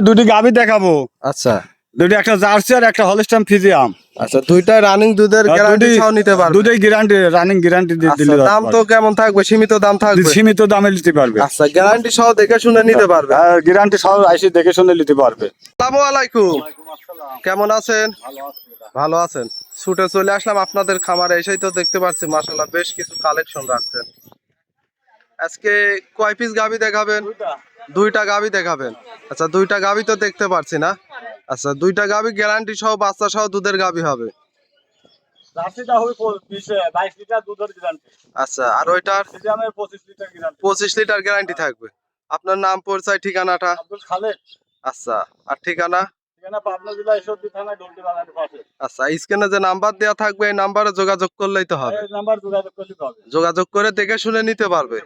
দুটি গাভী দেখাবো। আচ্ছা দুটি, একটা জার্সি আর একটা হলস্টাইন ফ্রিজিয়ান। আচ্ছা, দুইটা রানিং দুধের গ্যারান্টি সহ নিতে পারবে। দুটোই গ্যারান্টি, রানিং গ্যারান্টি দিলে। দাম তো কেমন থাকবে? সীমিত দাম থাকবে? সীমিত দামে নিতে পারবে। আচ্ছা, গ্যারান্টি সহ দেখে শুনে নিতে পারবে। গ্যারান্টি সহ আইসি দেখে শুনে নিতে পারবে। আসসালামু আলাইকুম, কেমন আছেন? ভালো আছেন? ছুটে চলে আসলাম আপনাদের খামারে, এসেই তো দেখতে পাচ্ছি মাশাআল্লাহ বেশ কিছু কালেকশন রাখছেন। আজকে কয় পিস গাভী দেখাবেন? দুইটা গাভী দেখাবেন। আচ্ছা, দুইটা গাভী তো দেখতে পাচ্ছি না। আচ্ছা, দুইটা গাভী গ্যারান্টি সহ বাচ্চা সহ দুধের গাভী হবে। আচ্ছা, আর ওইটার 25 লিটার গ্যারান্টি থাকবে। আপনার নাম, পরিচয়, ঠিকানাটা? আচ্ছা, আর ঠিকানা? আচ্ছা, স্ক্রিনে যে নাম্বার দেওয়া থাকবে এই নাম্বারে যোগাযোগ করলেই তো হবে। যোগাযোগ করে দেখে শুনে নিতে পারবে।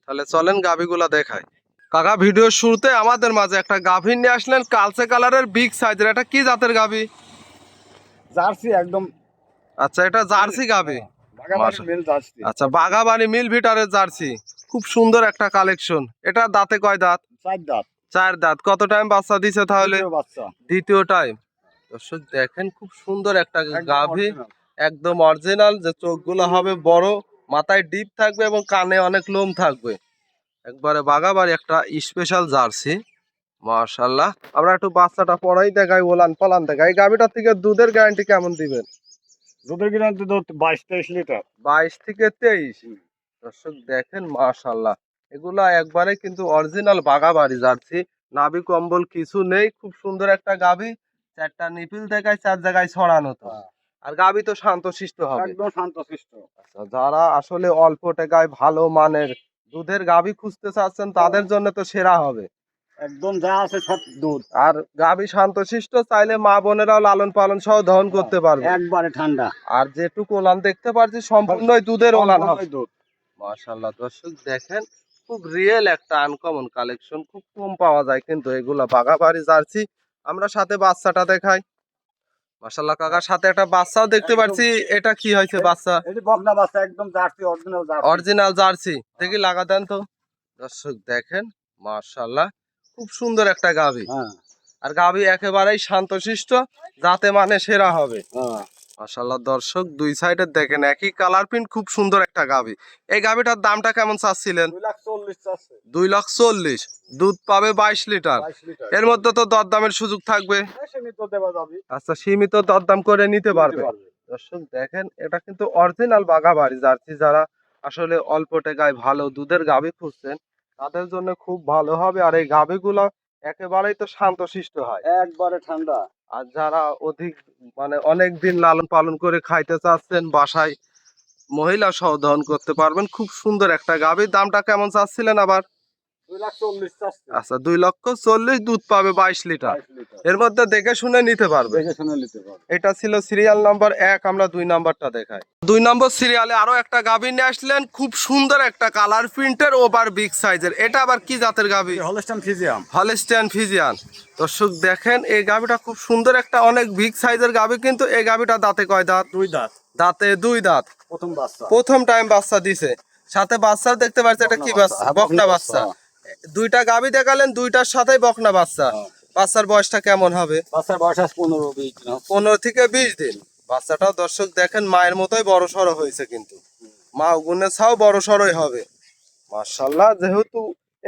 তাহলে চলেন গাভীগুলা দেখায়। কাকা, ভিডিওর শুরুতে আমাদের মাঝে একটা গাভী নিয়ে আসলেন, কালচে কালারের বিগ সাইজের। এটা কি জাতের গাভী? জার্সি একদম। আচ্ছা, এটা জার্সি গাভী। আচ্ছা, বাঘাবাড়ি মিল ভিটারের জার্সি। খুব সুন্দর একটা কালেকশন। এটা দাঁতে কয় দাঁত? 4 দাঁত। 4 দাঁত। কত টাইম বাচ্চা দিছে তাহলে? বাচ্চা দ্বিতীয় টাইম। দর্শক দেখেন, খুব সুন্দর একটা গাভী, একদম অরিজিনাল। যে চোখগুলো হবে বড়, মাথায় ডিপ থাকবে এবং কানে অনেক লোম থাকবে। একবারে বাঘাবাড়ি একটা স্পেশাল জার্সি, মাশাআল্লাহ। আমরা একটু বাচ্চাটা পড়াই দেখাই, ওলান পালান দেখাই। এই গাভীটার থেকে দুধের গ্যারান্টি কেমন দিবেন? দুধের গ্যারান্টি 22-23 লিটার। 22 থেকে 23। দর্শক দেখেন মাশাআল্লাহ, এগুলা একবারে কিন্তু অরিজিনাল বাঘাবাড়ি জার্সি। নাভি কম্বল কিছু নেই। খুব সুন্দর একটা গাভী। 4টা নিপিল দেখায়, 4 জায়গায় ছড়ানো তো। আর গাভী তো শান্তশিষ্ট হবে, একদম শান্তশিষ্ট। আচ্ছা, যারা আসলে অল্প টাকায় ভালো মানের দুধের গাভী খুঁজতে চাচ্ছেন তাদের জন্য তো সেরা হবে। একদম যা আছে সব দুধ। আর গাভী শান্তশিষ্ট, চাইলে মা বোনেরাও লালন পালন সহ দহন করতে পারবে। একবারে ঠান্ডা। আর যেটুকু ওলান দেখতে পাচ্ছি সম্পূর্ণই দুধের ওলান হবে। দুধ। মাশাআল্লাহ, দর্শক দেখেন, খুব রিয়েল একটা আনকমন কালেকশন। খুব কম পাওয়া যায় কিন্তু এগুলা বাঘাবাড়ি জার্সি। আমরা সাথে বাচ্চাটা দেখাই। মাশাআল্লাহ, কাকার সাথে একটা বাচ্চাও দেখতে পাচ্ছি। এটা কি হয়েছে বাচ্চা? এই যে বকনা বাচ্চা, একদম jersey, original jersey. Original jersey. দেখি লাগা দেন তো। দর্শক দেখেন মাশাআল্লাহ, খুব সুন্দর একটা গাভী। আর গাভী একেবারেই শান্তশিষ্ট, যাতে মানে সেরা হবে। মাশাআল্লাহ, দর্শক দুই সাইডে দেখেন একই কালার প্রিন্ট, খুব সুন্দর একটা গাভী। এই গাভীটার দামটা কেমন চাচ্ছিলেন? 2,40,000 চাচ্ছে। 2,40,000। দুধ পাবে 22 লিটার। এর মধ্যে তো দরদামের সুযোগ থাকবে। সীমিত দেওয়া যাবে। আচ্ছা, সীমিত দরদাম করে নিতে পারবে। দর্শক দেখেন, এটা কিন্তু অরিজিনাল বাঘাবাড়ি জার্সি। যারা আসলে অল্প টাকায় ভালো দুধের গাভী খুঁজছেন তাদের জন্য খুব ভালো হবে। আর এই গাভীগুলো একেবারেই তো শান্তশিষ্ট হয়, একবারে ঠান্ডা। আর যারা অধিক মানে অনেক দিন লালন পালন করে খাইতে চাচ্ছেন, বাসায় মহিলা সহ দহন করতে পারবেন। খুব সুন্দর একটা গাভীর। দামটা কেমন চাচ্ছিলেন আবার? 2,40,000 চাচ্ছে। আচ্ছা, 2,40,000। দুধ পাবে 22 লিটার। এর মধ্যে দেখে শুনে নিতে পারবে। দেখে শুনে নিতে পারবে। এটা ছিল সিরিয়াল নাম্বার 1। আমরা 2 নাম্বারটা দেখাই। 2 নম্বর সিরিয়ালে আরো একটা গাভী নিয়ে আসলেন, খুব সুন্দর একটা কালার প্রিন্টের, ওভার বিগ সাইজের। এটা আবার কি জাতের গাভী? Holstein Friesian. Holstein Friesian. দর্শক দেখেন, এই গাভীটা খুব সুন্দর একটা অনেক বিগ সাইজের গাভী। কিন্তু এই গাভীটা দাঁতে কয় দাঁত? 2 দাঁত। দাঁতে 2 দাঁত। প্রথম বাচ্চা। প্রথম টাইম বাচ্চা দিছে। সাথে বাচ্চাও দেখতে পাচ্ছি। এটা কি বাচ্চা? বকনা বাচ্চা। দুইটা গাভী দেখালেন, দুইটার সাথেই বকনা বাচ্চা। বাচ্চার বয়সটা কেমন হবে? বাচ্চার বয়স আছে 15-20 দিন। 15 থেকে 20 দিন। বাচ্চাটাও দর্শক দেখেন মায়ের মতোই বড় সড়ো হয়েছে, কিন্তু মা গুণে ছাও বড় সড়োই হবে মাশাআল্লাহ। যেহেতু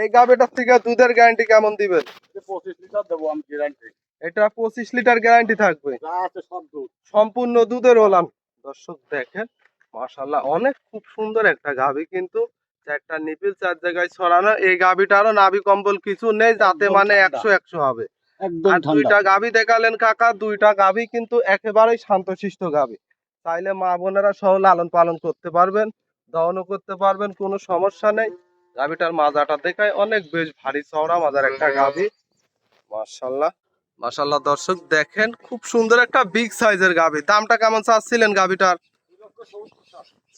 এই গাভীটার থেকে দুধের গ্যারান্টি কেমন দিবেন? 25 লিটার দেবো আমি গ্যারান্টি। এটা 25 লিটার গ্যারান্টি থাকবে। যা আছে সব দুধ। সম্পূর্ণ দুধের ওলান। দর্শক দেখেন মাশাআল্লাহ, অনেক খুব সুন্দর একটা গাভী। কিন্তু 4টা নিপিল 4 জায়গায় ছড়ানো। এই গাভীটারও নাভি কম্বল কিছু নেই, যাতে মানে 100 হবে। একদম আর ঠান্ডা। দুইটা গাভী দেখালেন কাকা, দুইটা গাভী কিন্তু একেবারেই শান্তশিষ্ট গাভী। চাইলে মা বোনেরা সহ লালন পালন করতে পারবেন, দহনও করতে পারবেন, কোনো সমস্যা নেই। গাভীটার মাজাটা দেখায়, অনেক বেশ ভারী চওড়া মাজার একটা গাভী। মাশাআল্লাহ মাশাআল্লাহ, দর্শক দেখেন, খুব সুন্দর একটা বিগ সাইজের গাভী। দামটা কেমন চাচ্ছিলেন গাভীটার?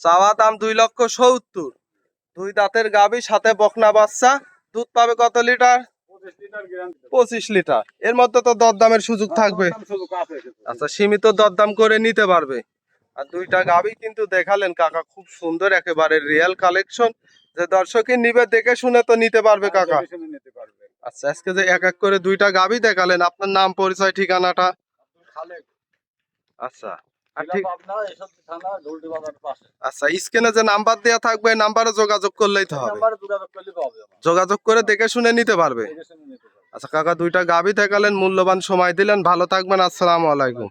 চাওয়া দাম 2,70,000। 2 দাঁতের গাভী, সাথে বকনা বাচ্চা। দুধ পাবে কত লিটার? 25 লিটার। এর মধ্যে তো দরদামের সুযোগ থাকবে। আচ্ছা, সীমিত দরদাম করে নিতে পারবে। আর দুইটা গাভী কিন্তু দেখালেন কাকা, খুব সুন্দর একেবারে রিয়েল কালেকশন। যে দর্শকই নিবে দেখে শুনে তো নিতে পারবে কাকা। আচ্ছা, আজকে যে এক এক করে দুইটা গাভী দেখালেন, আপনার নাম পরিচয় ঠিকানাটা? খালেক, আচ্ছা, আর জেলা ঠিক পাবনা, এসব থানা, ঢুলটি বাজারের পাশে। আচ্ছা, স্ক্রিনে যে নাম্বার দেওয়া থাকবে নাম্বারে যোগাযোগ করলেই তো এই হবে। নাম্বারে যোগাযোগ করলে পাবে আমার। যোগাযোগ করে দেখে শুনে নিতে পারবে। দেখে শুনে নিতে পারবে। আচ্ছা কাকা, দুইটা গাভী দেখালেন, মূল্যবান সময় দিলেন, ভালো থাকবেন, আসসালামু আলাইকুম।